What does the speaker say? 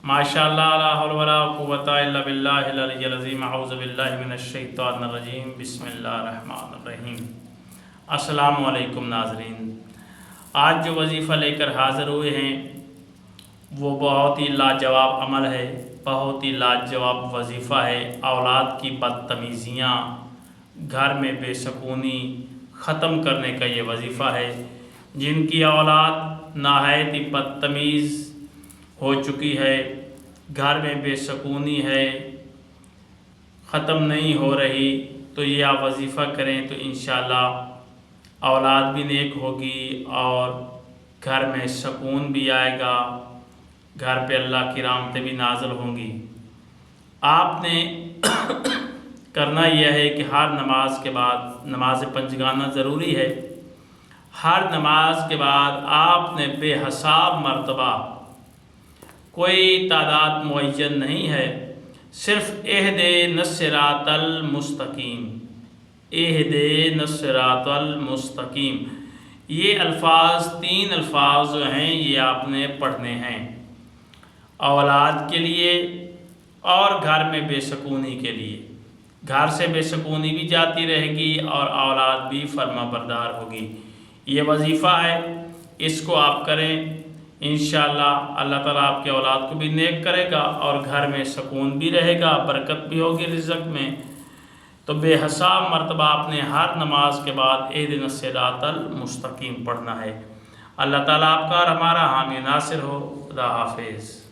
माशाअल्लाह ला हौला वला कुव्वता इल्ला बिल्लाहिल अलिय्यिल अज़ीम अऊज़ु बिल्लाहि मिनश शैतानिर रजीम बिस्मिल्लाहिर रहमानिर रहीम। अस्सलामु अलैकुम नाज़रीन, आज जो वजीफ़ा लेकर हाज़िर हुए हैं वो बहुत ही लाजवाब अमल है, बहुत ही लाजवाब वजीफ़ा है। औलाद की बदतमीज़ियाँ, घर में बेसकूनी ख़त्म करने का ये वजीफ़ा है। जिनकी औलाद नहायत ही बदतमीज़ हो चुकी है, घर में बेसकूनी है, ख़त्म नहीं हो रही, तो ये आप वजीफ़ा करें तो इंशाअल्लाह औलाद भी नेक होगी और घर में सुकून भी आएगा, घर पे अल्लाह की रहमतें भी नाज़िल होंगी। आपने करना यह है कि हर नमाज के बाद, नमाज पंजगाना ज़रूरी है, हर नमाज के बाद आपने बेहिसाब मरतबा, कोई तादाद मुअय्यन नहीं है, सिर्फ़ इहदिनस सिरातल मुस्तकीम, इहदिनस सिरातल मुस्तकीम, ये अल्फाज, 3 अल्फाज जो हैं ये आपने पढ़ने हैं औलाद के लिए और घर में बेसकूनी के लिए। घर से बेसकूनी भी जाती रहेगी और औलाद भी फर्माबरदार होगी। ये वजीफ़ा है, इसको आप करें, इंशाअल्लाह अल्लाह ताला आपके औलाद को भी नेक करेगा और घर में सुकून भी रहेगा, बरकत भी होगी रिज़्क़ में। तो बेहिसाब मरतबा आपने हर नमाज के बाद इहदिनस सिरातल मुस्तकीम पढ़ना है। अल्लाह ताला आपका और हमारा हामी नासिर हो। खुदा हाफिज़।